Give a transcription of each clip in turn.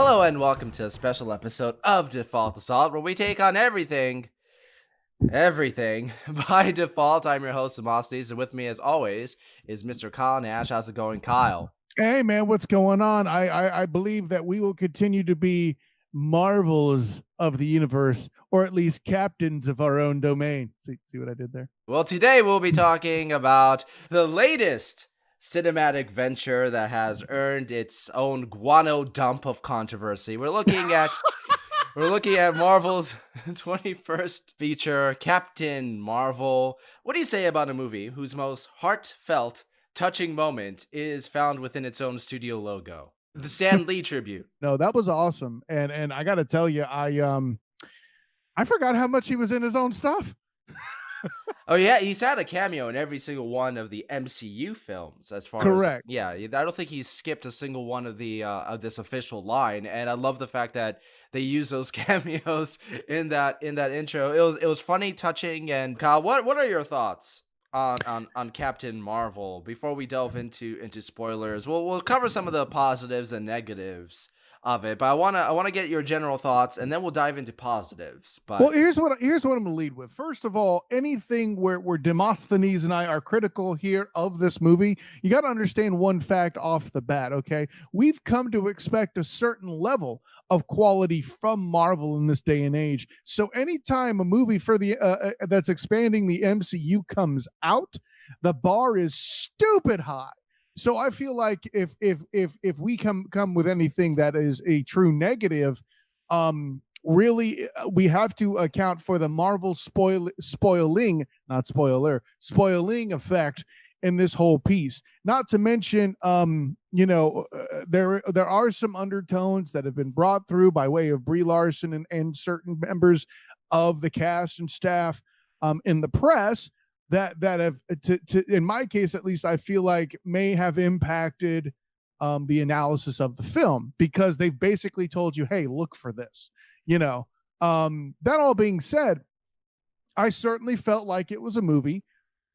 Hello and welcome to a special episode of Default Assault, where we take on everything by default. I'm your host, Demosthenes, and with me, as always, is Mr. Kyle Nash. How's it going, Kyle? Hey, man, what's going on? I believe that we will continue to be marvels of the universe, or at least captains of our own domain. See what I did there? Well, today we'll be talking about the latest cinematic venture that has earned its own guano dump of controversy. We're looking at Marvel's 21st feature, Captain Marvel. What do you say about a movie whose most heartfelt, touching moment is found within its own studio logo? The Stan Lee tribute. No, that was awesome. And I got to tell you, I forgot how much he was in his own stuff. Oh yeah, he's had a cameo in every single one of the MCU films. As far Correct. as I don't think he's skipped a single one of the of this official line. And I love the fact that they use those cameos in that intro. It was funny, touching. And Kyle, what are your thoughts on Captain Marvel before we delve into spoilers? We'll cover some of the positives and negatives of it, but I wanna get your general thoughts, and then we'll dive into positives. But Well, here's what I'm gonna lead with. First of all, anything where Demosthenes and I are critical here of this movie, you got to understand one fact off the bat. Okay, we've come to expect a certain level of quality from Marvel in this day and age. So anytime a movie for the that's expanding the MCU comes out, the bar is stupid high. So I feel like if we come with anything that is a true negative, really we have to account for the Marvel spoiling effect in this whole piece. Not to mention, there are some undertones that have been brought through by way of Brie Larson and certain members of the cast and staff in the press that have in my case at least, I feel like may have impacted the analysis of the film, because they've basically told you, hey, look for this. That all being said, I certainly felt like it was a movie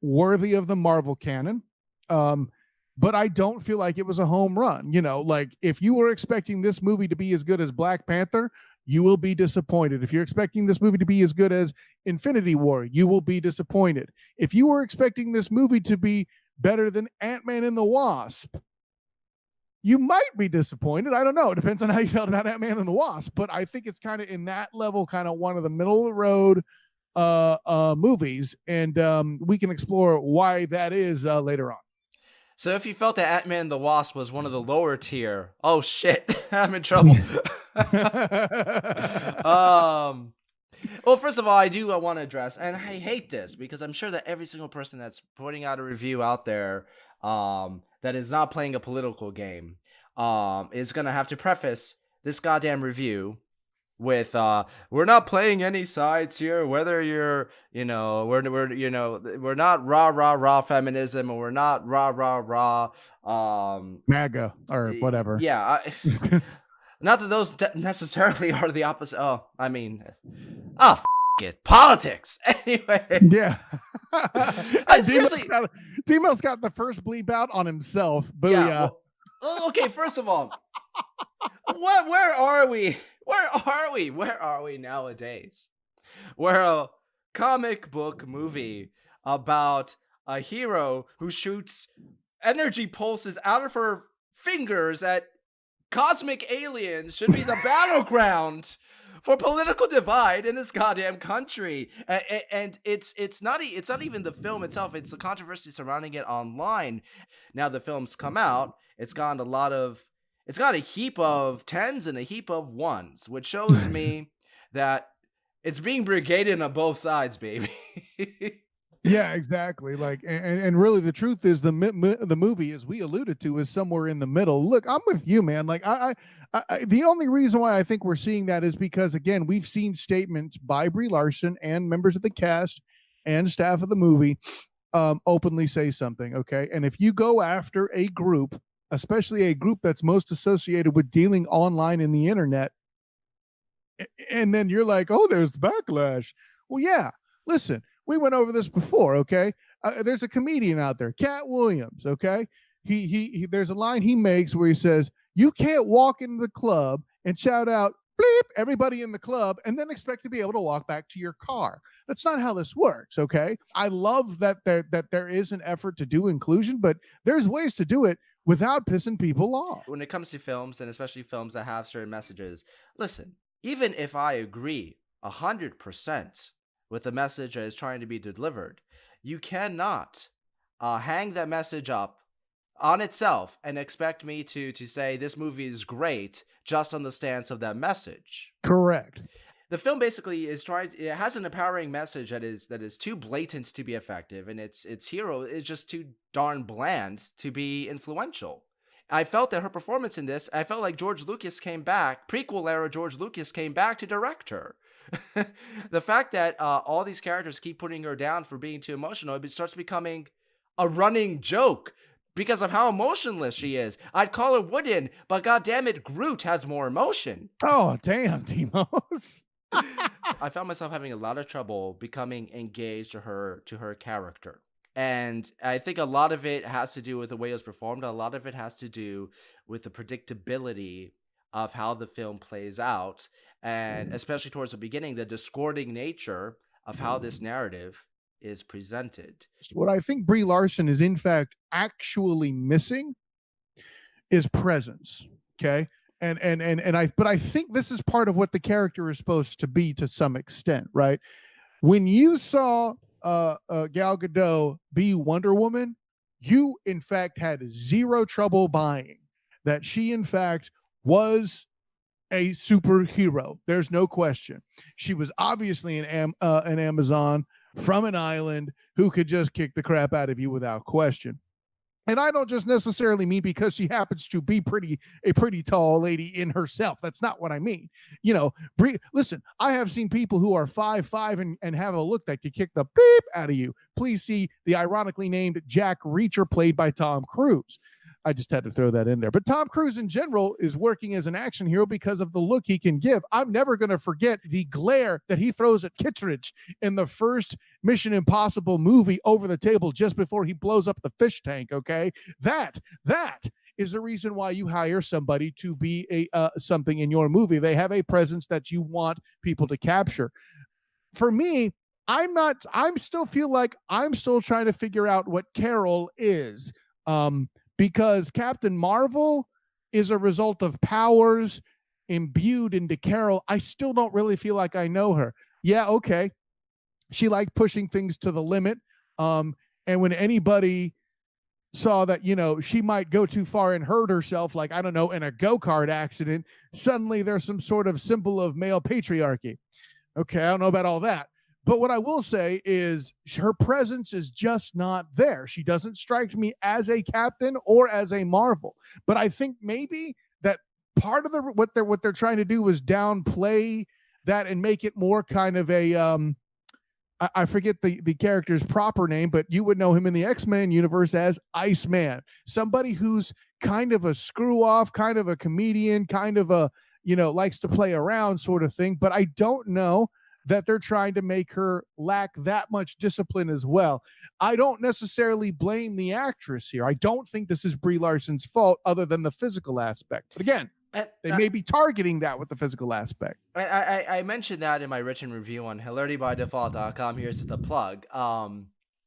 worthy of the Marvel canon, but I don't feel like it was a home run. Like, if you were expecting this movie to be as good as Black Panther, you will be disappointed. If you're expecting this movie to be as good as Infinity War, you will be disappointed. If you were expecting this movie to be better than Ant-Man and the Wasp, you might be disappointed. I don't know. It depends on how you felt about Ant-Man and the Wasp, but I think it's kind of in that level, kind of one of the middle of the road movies, and we can explore why that is later on. so if you felt that Ant-Man and the Wasp was one of the lower tier, oh shit, I'm in trouble. Well, first of all, I want to address, and I hate this because I'm sure that every single person that's putting out a review out there that is not playing a political game is going to have to preface this goddamn review with we're not playing any sides here, whether you're we're not rah feminism, or we're not rah MAGA or whatever. Not that those necessarily are the opposite. F it, politics. Anyway, yeah. Seriously, T-Mel's got the first bleep out on himself. Booyah. Well, okay, first of all, where are we? Where are we nowadays? We're a comic book movie about a hero who shoots energy pulses out of her fingers at cosmic aliens should be the battleground for political divide in this goddamn country. And it's not even the film itself, it's the controversy surrounding it online. Now the film's come out, it's got a heap of 10s and a heap of 1s, which shows me that it's being brigaded on both sides, baby. Yeah, exactly. Like, and really, the truth is the movie, as we alluded to, is somewhere in the middle. Look, I'm with you, man. Like, I the only reason why I think we're seeing that is because, again, we've seen statements by Brie Larson and members of the cast and staff of the movie openly say something. Okay, and if you go after a group, especially a group that's most associated with dealing online in the internet, and then you're like, oh, there's backlash. Well, yeah, listen. We went over this before, okay? There's a comedian out there, Cat Williams, okay? He there's a line he makes where he says, "You can't walk into the club and shout out bleep everybody in the club and then expect to be able to walk back to your car. That's not how this works, okay? I love that there is an effort to do inclusion, but there's ways to do it without pissing people off. When it comes to films, and especially films that have certain messages, listen, even if I agree 100% with the message that is trying to be delivered, you cannot hang that message up on itself and expect me to say this movie is great just on the stance of that message. Correct. The film basically it has an empowering message that is too blatant to be effective, and its hero is just too darn bland to be influential. I felt that her performance in this, I felt like George Lucas came back, prequel era George Lucas came back to direct her. The fact that all these characters keep putting her down for being too emotional, it starts becoming a running joke because of how emotionless she is. I'd call her wooden, but goddammit, Groot has more emotion. Oh, damn, Demos. I found myself having a lot of trouble becoming engaged to her character. And I think a lot of it has to do with the way it was performed. A lot of it has to do with the predictability of how the film plays out. And especially towards the beginning, the discording nature of how this narrative is presented. What I think Brie Larson is in fact actually missing is presence. Okay. But I think this is part of what the character is supposed to be to some extent, right? When you saw Gal Gadot be Wonder Woman, you in fact had zero trouble buying that she in fact was a superhero. There's no question. She was obviously an Amazon from an island who could just kick the crap out of you without question. And I don't just necessarily mean because she happens to be a pretty tall lady in herself. That's not what I mean. You know, listen, I have seen people who are 5'5" and have a look that could kick the beep out of you. Please see the ironically named Jack Reacher, played by Tom Cruise. I just had to throw that in there. But Tom Cruise in general is working as an action hero because of the look he can give. I'm never going to forget the glare that he throws at Kittredge in the first Mission Impossible movie over the table just before he blows up the fish tank, okay? That is the reason why you hire somebody to be something in your movie. They have a presence that you want people to capture. For me, I still feel like I'm still trying to figure out what Carol is. Because Captain Marvel is a result of powers imbued into Carol. I still don't really feel like I know her. Yeah, okay. She liked pushing things to the limit. And when anybody saw that, you know, she might go too far and hurt herself, like, I don't know, in a go-kart accident, suddenly there's some sort of symbol of male patriarchy. Okay, I don't know about all that. But what I will say is her presence is just not there. She doesn't strike me as a captain or as a Marvel. But I think maybe that part of what they're trying to do is downplay that and make it more kind of a I forget the character's proper name, but you would know him in the X-Men universe as Iceman. Somebody who's kind of a screw off, kind of a comedian, kind of a, you know, likes to play around sort of thing. But I don't know that they're trying to make her lack that much discipline as well. I don't necessarily blame the actress here. I don't think this is Brie Larson's fault other than the physical aspect. But again, they may be targeting that with the physical aspect. I mentioned that in my written review on hilaritybydefault.com. Here's the plug.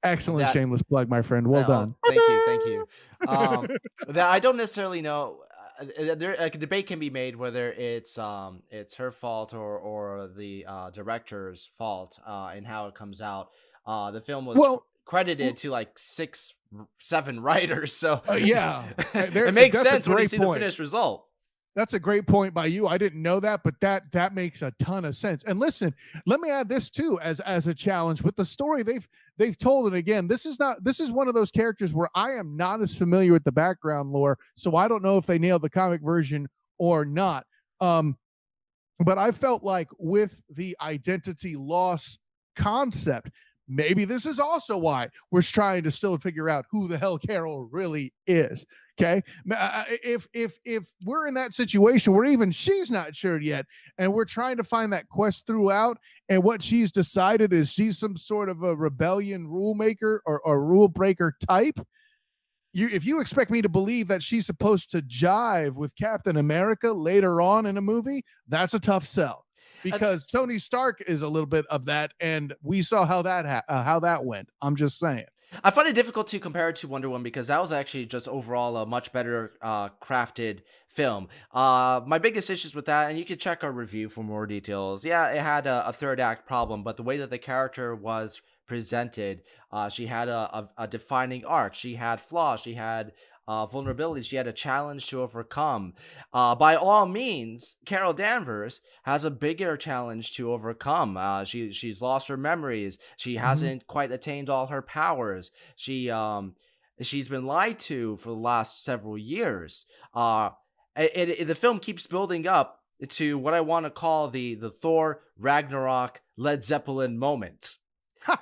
Excellent shameless plug, my friend. Well done. Thank you. That I don't necessarily know. A debate can be made whether it's her fault or the director's fault in how it comes out. The film was credited to like 6-7 writers, so yeah, it makes sense when you see the finished result. That's a great point by you. I didn't know that, but that makes a ton of sense. And listen, let me add this too as a challenge with the story they've told. And again, this is one of those characters where I am not as familiar with the background lore, so I don't know if they nailed the comic version or not. But I felt like with the identity loss concept, maybe this is also why we're trying to still figure out who the hell Carol really is. Okay, if we're in that situation where even she's not sure yet, and we're trying to find that quest throughout, and what she's decided is she's some sort of a rebellion rule maker or rule breaker type, if you expect me to believe that she's supposed to jive with Captain America later on in a movie, that's a tough sell, because Tony Stark is a little bit of that, and we saw how that went. I'm just saying. I find it difficult to compare it to Wonder Woman because that was actually just overall a much better crafted film. My biggest issues with that, and you can check our review for more details. Yeah, it had a third act problem, but the way that the character was presented, she had a defining arc. She had flaws. She had vulnerabilities. She had a challenge to overcome. By all means, Carol Danvers has a bigger challenge to overcome. She's lost her memories. She hasn't quite attained all her powers. She's been lied to for the last several years. The film keeps building up to what I want to call the Thor Ragnarok Led Zeppelin moment.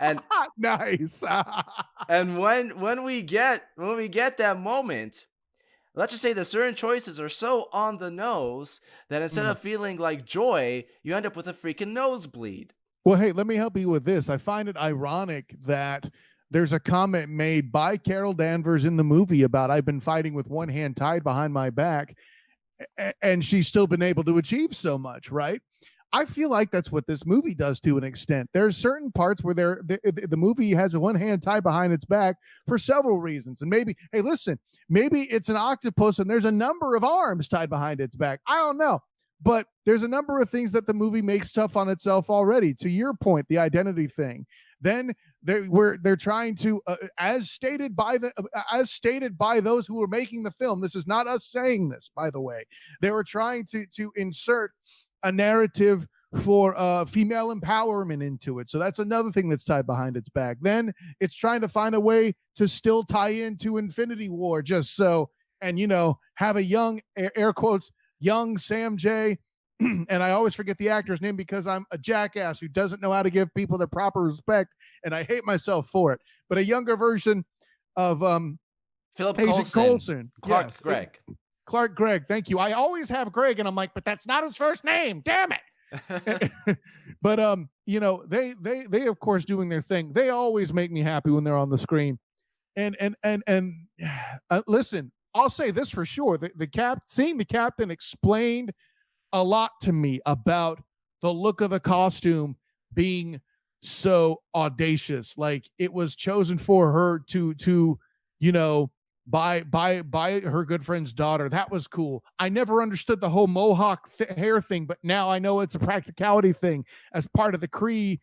And nice. And when we get that moment, let's just say that certain choices are so on the nose that instead of feeling like joy, you end up with a freaking nosebleed. Well, hey, let me help you with this. I find it ironic that there's a comment made by Carol Danvers in the movie about I've been fighting with one hand tied behind my back, and she's still been able to achieve so much, right? I feel like that's what this movie does to an extent. There's certain parts where the movie has one hand tied behind its back for several reasons. And maybe it's an octopus and there's a number of arms tied behind its back. I don't know. But there's a number of things that the movie makes tough on itself already. To your point, the identity thing. Then they're trying to, as stated by those who were making the film. This is not us saying this, by the way. They were trying to insert a narrative for female empowerment into it. So that's another thing that's tied behind its back. Then it's trying to find a way to still tie into Infinity War, just so, and have a young, air quotes, young Sam J. And I always forget the actor's name because I'm a jackass who doesn't know how to give people their proper respect, and I hate myself for it. But a younger version of Philip Coulson. Clark Gregg. Clark Gregg, thank you. I always have Greg, and I'm like, but that's not his first name. Damn it. But they of course doing their thing. They always make me happy when they're on the screen. And listen, I'll say this for sure: seeing the captain explained a lot to me about the look of the costume being so audacious. Like it was chosen for her to by her good friend's daughter. That was cool. I never understood the whole mohawk hair thing, but now I know it's a practicality thing as part of the Kree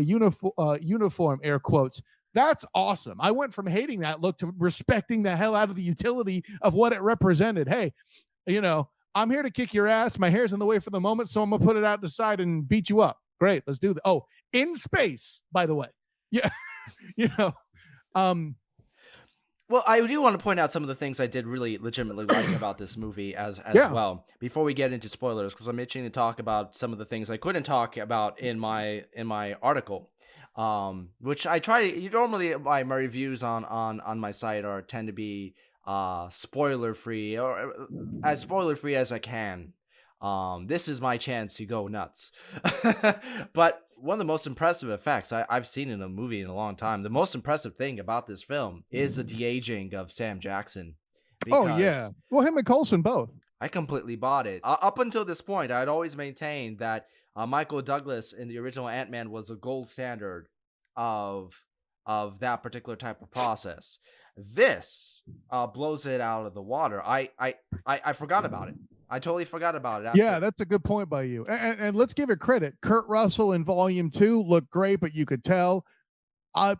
uniform, air quotes. That's awesome. I went from hating that look to respecting the hell out of the utility of what it represented. Hey, I'm here to kick your ass. My hair's in the way for the moment, so I'm gonna put it out the side and beat you up. Great, let's do that. Oh, in space, by the way. Yeah. Well, I do want to point out some of the things I did really legitimately like about this movie as well, before we get into spoilers, because I'm itching to talk about some of the things I couldn't talk about in my article, which I try. Normally, my reviews on my site tend to be spoiler free, or as spoiler free as I can. This is my chance to go nuts. But one of the most impressive effects I've seen in a movie in a long time, the most impressive thing about this film is the de-aging of Sam Jackson. Oh, yeah. Well, him and Coulson both. I completely bought it. Up until this point, I'd always maintained that Michael Douglas in the original Ant-Man was a gold standard of that particular type of process. This blows it out of the water. I forgot about it. I totally forgot about it. Yeah, that's a good point by you. And let's give it credit. Kurt Russell in Volume 2 looked great, but you could tell.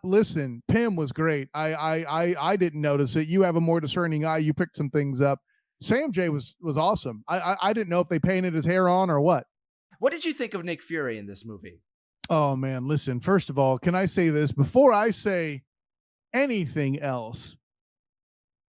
Listen, Pym was great. I didn't notice it. You have a more discerning eye. You picked some things up. Sam J was awesome. I didn't know if they painted his hair on or what. What did you think of Nick Fury in this movie? Oh, man, listen. First of all, can I say this? Before I say anything else,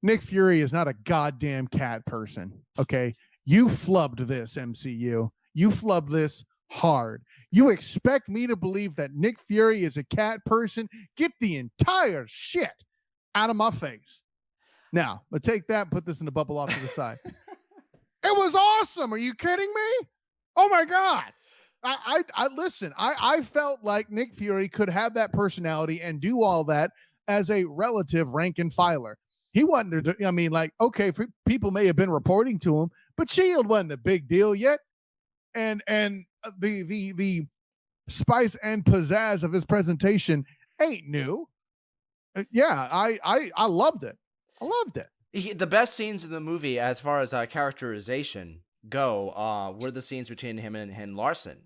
Nick Fury is not a goddamn cat person, okay? You flubbed this, MCU. You flubbed this hard. You expect me to believe that Nick Fury is a cat person? Get the entire shit out of my face. Now, let's take that and put this in the bubble off to the side. It was awesome. Are you kidding me? Oh, my God. I listen, I felt like Nick Fury could have that personality and do all that as a relative rank and filer. He wasn't. I mean, like, okay, people may have been reporting to him, but Shield wasn't a big deal yet. And the spice and pizzazz of his presentation ain't new. Yeah, I loved it. I loved it. The best scenes in the movie, as far as characterization go, were the scenes between him and Larson.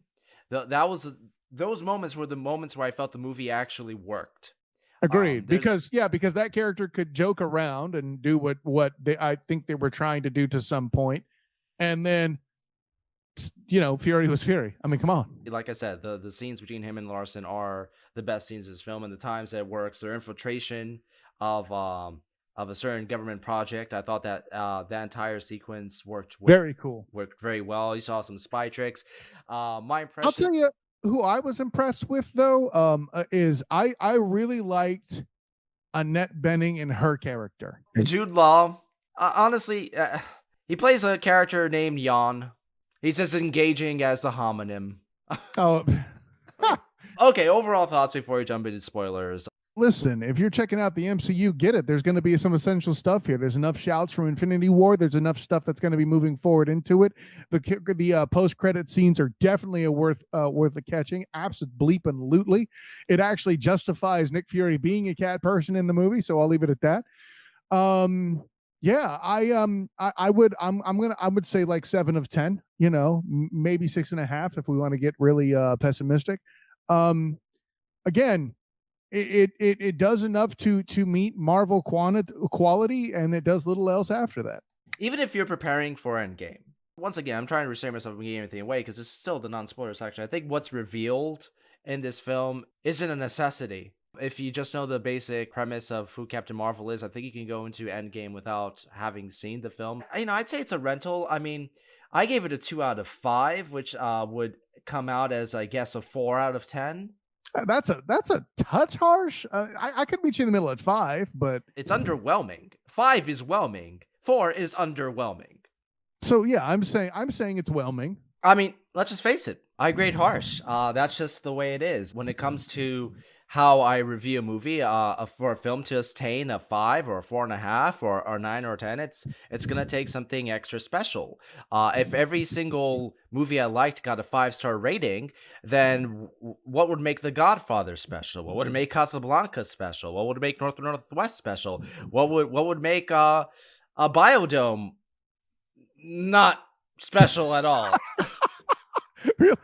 Those moments were the moments where I felt the movie actually worked. Agreed. Because that character could joke around and do what I think they were trying to do to some point, and then Fury was Fury. I mean, come on. Like I said, the scenes between him and Larson are the best scenes of this film, and the times that it works, their infiltration of a certain government project. I thought that that entire sequence worked very cool. Worked very well. You saw some spy tricks. My impression. I'll tell you who I was impressed with, though, is I really liked Annette Bening and her character. Jude Law. Honestly, he plays a character named Jan. He's as engaging as the homonym. Oh. Okay, overall thoughts before we jump into spoilers. Listen, if you're checking out the MCU, get it. There's going to be some essential stuff here. There's enough shouts from Infinity War. There's enough stuff that's going to be moving forward into it. The post-credit scenes are definitely worth the catching. Absolutely. It actually justifies Nick Fury being a cat person in the movie, so I'll leave it at that. Yeah, I would say like 7 of 10, maybe 6.5 if we want to get really pessimistic. Again, it does enough to meet Marvel quality, and it does little else after that. Even if you're preparing for Endgame, once again, I'm trying to restrain myself from giving anything away because it's still the non-spoiler section. I think what's revealed in this film isn't a necessity. If you just know the basic premise of who Captain Marvel is, I think you can go into Endgame without having seen the film. I'd say it's a rental. I mean, I gave it a 2 out of 5, which would come out as, I guess, a 4 out of 10. That's a touch harsh. I could meet you in the middle at 5, but it's underwhelming. 5 is whelming. 4 is underwhelming. So yeah, I'm saying it's whelming. I mean, let's just face it. I grade harsh. That's just the way it is. When it comes to how I review a movie, for a film to attain a 5 or a 4.5 or 9 or 10, it's gonna take something extra special. If every single movie I liked got a 5-star rating, then what would make The Godfather special? What would make Casablanca special? What would make Northwest special? What would make a Biodome not special at all? Really?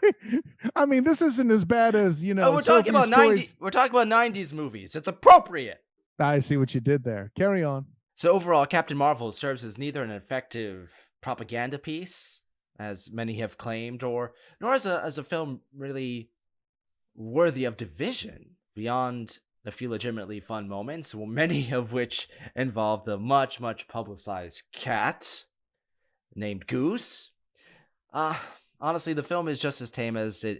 I mean, this isn't as bad as, we're talking about 90s. We're talking about 90s movies. It's appropriate. I see what you did there. Carry on. So overall, Captain Marvel serves as neither an effective propaganda piece, as many have claimed, nor as a film really worthy of division, beyond a few legitimately fun moments, many of which involve the much publicized cat named Goose. Honestly, the film is just as tame as it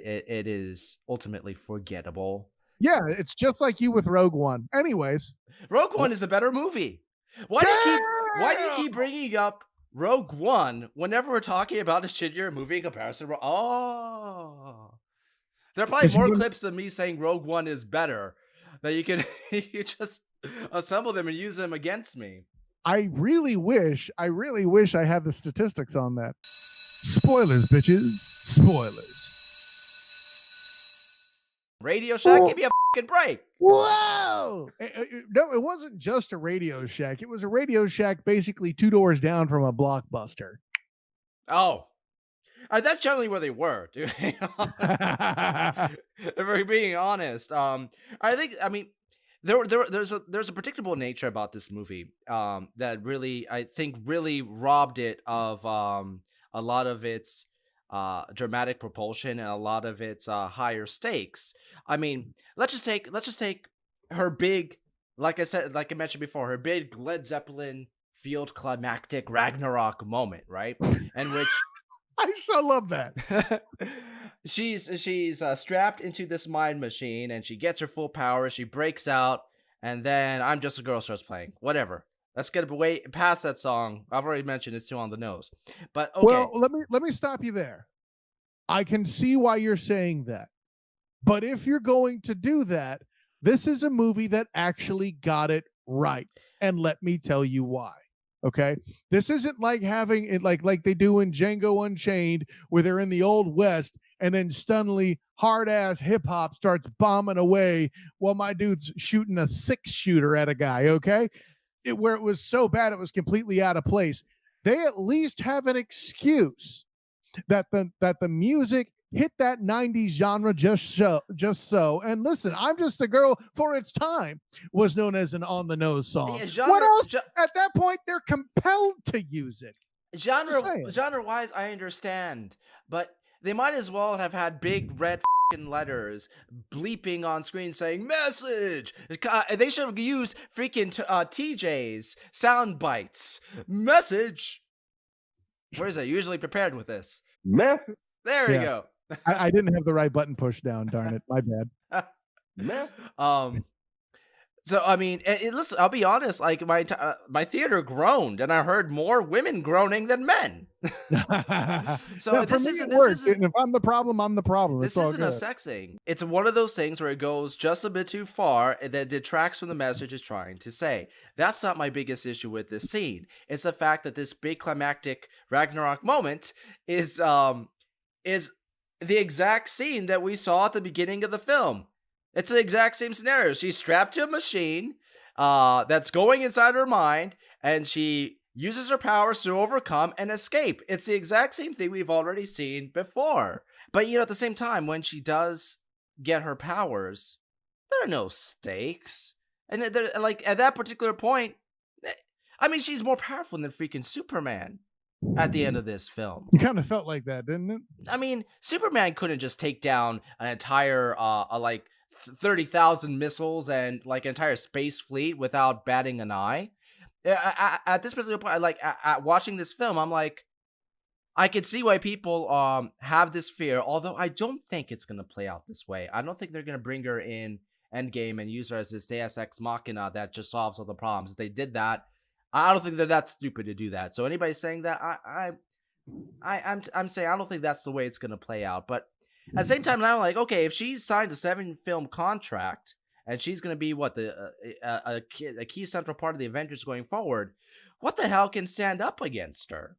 is ultimately forgettable. Yeah, it's just like you with Rogue One. Anyways, Rogue One is a better movie. Why do you keep bringing up Rogue One whenever we're talking about a shittier movie in comparison? There are probably more clips of me saying Rogue One is better that you can you just assemble them and use them against me. I really wish I had the statistics on that. Spoilers, bitches. Spoilers. Radio Shack, give me a fucking break. Whoa! No, it wasn't just a Radio Shack. It was a Radio Shack basically 2 doors down from a Blockbuster. Oh. That's generally where they were, dude. If we're being honest. There's a predictable nature about this movie that really, I think, really robbed it of a lot of its dramatic propulsion and a lot of its higher stakes. I mean, let's just take her big, like I mentioned before, her big Led Zeppelin field climactic Ragnarok moment, right? And which I so love that. she's strapped into this mind machine and she gets her full power. She breaks out, and then I'm Just a Girl starts playing. Whatever. Let's get way past that song. I've already mentioned it's too on the nose. But okay. Well, let me stop you there. I can see why you're saying that. But if you're going to do that, this is a movie that actually got it right. And let me tell you why. Okay. This isn't like having it like they do in Django Unchained, where they're in the old West and then suddenly hard ass hip hop starts bombing away while my dude's shooting a 6-shooter at a guy. Okay. Where it was so bad it was completely out of place. They at least have an excuse that the music hit that 90s genre just so. And listen, I'm Just a Girl for its time was known as an on the nose song. Yeah, what else? At that point, they're compelled to use it. Genre wise, I understand, but they might as well have had big red letters bleeping on screen saying message. They should have used freaking TJ's sound bites. Message. Where is I usually prepared with this? Message. There we go. I didn't have the right button pushed down. Darn it, my bad. So I mean, listen. I'll be honest. Like my theater groaned, and I heard more women groaning than men. So no, this isn't. If I'm the problem, I'm the problem. This isn't a sex thing. It's one of those things where it goes just a bit too far and that detracts from the message it's trying to say. That's not my biggest issue with this scene. It's the fact that this big climactic Ragnarok moment is the exact scene that we saw at the beginning of the film. It's the exact same scenario. She's strapped to a machine that's going inside her mind, and she uses her powers to overcome and escape. It's the exact same thing we've already seen before. But, at the same time, when she does get her powers, there are no stakes. And, like, at that particular point, I mean, she's more powerful than freaking Superman. At the end of this film, it kind of felt like that, didn't it? I mean, Superman couldn't just take down an entire 30,000 missiles and like an entire space fleet without batting an eye. At this particular point, at watching this film, I'm like, I could see why people have this fear. Although I don't think it's gonna play out this way. I don't think they're gonna bring her in Endgame and use her as this Deus Ex Machina that just solves all the problems. If they did that, I don't think they're that stupid to do that. So anybody saying that, I'm saying I don't think that's the way it's gonna play out. But at the same time, now I'm like, okay, if she's signed a 7-film contract and she's gonna be a key central part of the Avengers going forward, what the hell can stand up against her?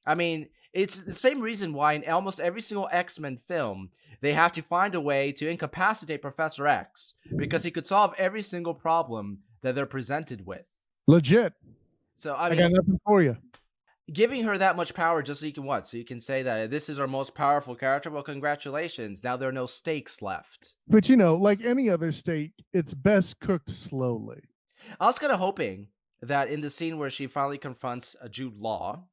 I mean, it's the same reason why in almost every single X-Men film they have to find a way to incapacitate Professor X because he could solve every single problem that they're presented with. Legit. So I got nothing for you. Giving her that much power just so you can what? So you can say that this is our most powerful character. Well, congratulations. Now there are no stakes left. But like any other steak, it's best cooked slowly. I was kind of hoping that in the scene where she finally confronts Jude Law,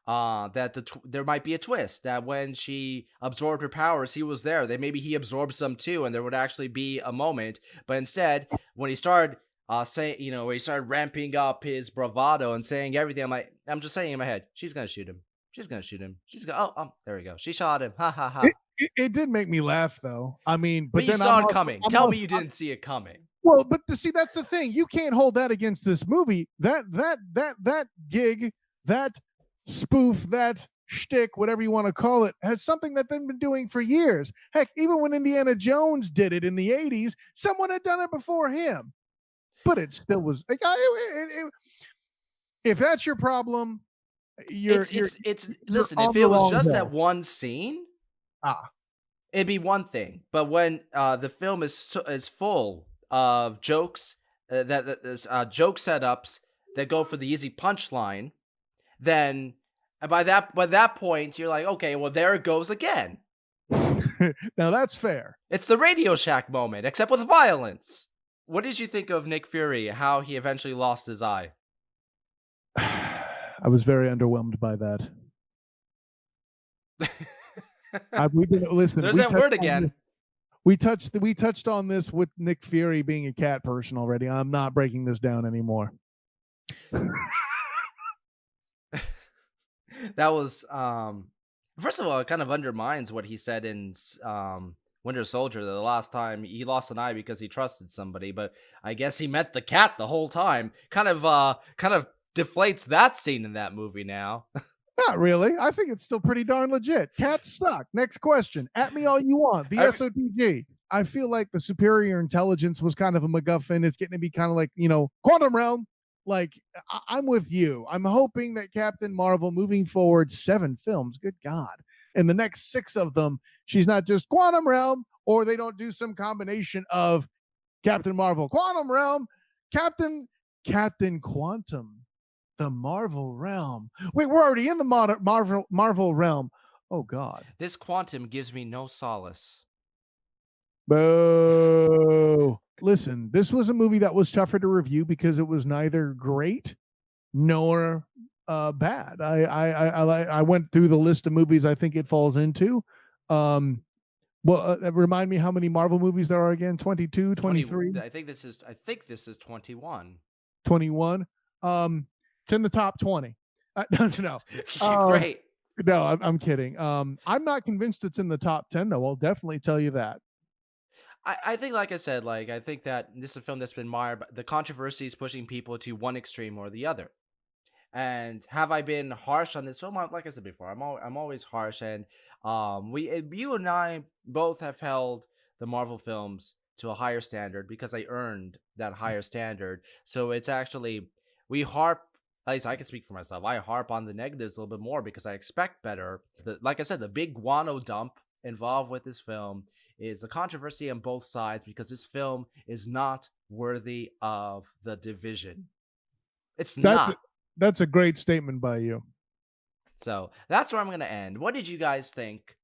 that there might be a twist. That when she absorbed her powers, he was there. That maybe he absorbed some too, and there would actually be a moment. But instead, when he started where he started ramping up his bravado and saying everything, I'm just saying in my head, she's gonna shoot him. She's gonna shoot him. She's gonna. Oh, there we go. She shot him. Ha ha ha. It did make me laugh though. I mean, but you then saw it coming. Tell me you didn't see it coming. Well, but see, that's the thing. You can't hold that against this movie. That gig, that spoof, that shtick, whatever you want to call it, has something that they've been doing for years. Heck, even when Indiana Jones did it in the 80s, someone had done it before him. But it still was like, if that's your problem, listen. If it was just that one scene, it'd be one thing. But when the film is full of jokes, joke setups that go for the easy punchline, then by that point you're like, okay, well there it goes again. Now that's fair. It's the Radio Shack moment, except with violence. What did you think of Nick Fury, how he eventually lost his eye? I was very underwhelmed by that. There's that word again. We touched on this with Nick Fury being a cat person already. I'm not breaking this down anymore. That was first of all, it kind of undermines what he said in Winter Soldier, the last time he lost an eye because he trusted somebody, but I guess he meant the cat the whole time. Kind of deflates that scene in that movie now. Not really. I think it's still pretty darn legit. Cats suck. Next question. At me all you want. The SOTG. I feel like the superior intelligence was kind of a MacGuffin. It's getting to be kind of like, Quantum Realm. Like, I'm with you. I'm hoping that Captain Marvel moving forward 7 films, good God, in the next 6 of them, she's not just Quantum Realm, or they don't do some combination of Captain Marvel, Quantum Realm, Captain Quantum, the Marvel Realm. Wait, we're already in the Marvel Realm. Oh God. This quantum gives me no solace. Boo. Listen, this was a movie that was tougher to review because it was neither great nor bad. I went through the list of movies I think it falls into. Remind me how many Marvel movies there are again? 22, 23? 20, I think this is 21. 21. It's in the top 20. No. Great. No, I'm kidding. I'm not convinced it's in the top 10 though. I'll definitely tell you that. I think, like I said, like I think that this is a film that's been marred by the controversy is pushing people to one extreme or the other. And have I been harsh on this film? Like I said before, I'm always harsh, and you and I both have held the Marvel films to a higher standard because I earned that higher standard. So it's actually we harp. At least I can speak for myself. I harp on the negatives a little bit more because I expect better. Like I said, the big guano dump involved with this film is the controversy on both sides because this film is not worthy of the division. It's not. That's a great statement by you. So that's where I'm going to end. What did you guys think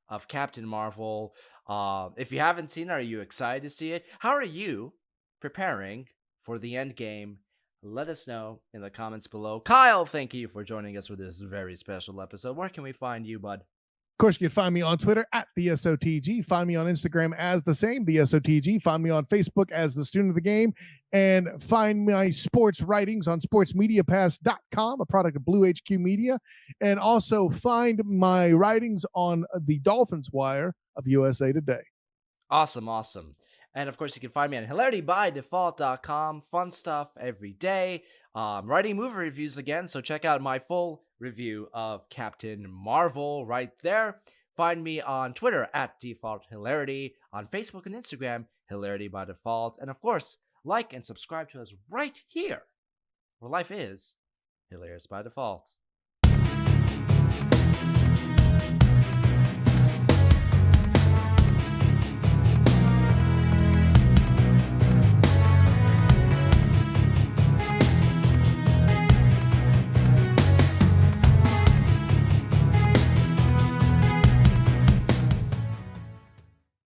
of Captain Marvel? If you haven't seen it, are you excited to see it? How are you preparing for the end game? Let us know in the comments below. Kyle, thank you for joining us for this very special episode. Where can we find you, bud? Of course, you can find me on Twitter at the SOTG. Find me on Instagram as the same, the SOTG. Find me on Facebook as the Student of the Game. And find my sports writings on sportsmediapass.com, a product of Blue HQ Media. And also find my writings on the Dolphins Wire of USA Today. Awesome. And of course, you can find me on hilaritybydefault.com. Fun stuff every day. Writing movie reviews again, so check out my full review of Captain Marvel right there. Find me on Twitter at DefaultHilarity, on Facebook and Instagram, Hilarity by Default. And of course, like and subscribe to us right here, where life is hilarious by default.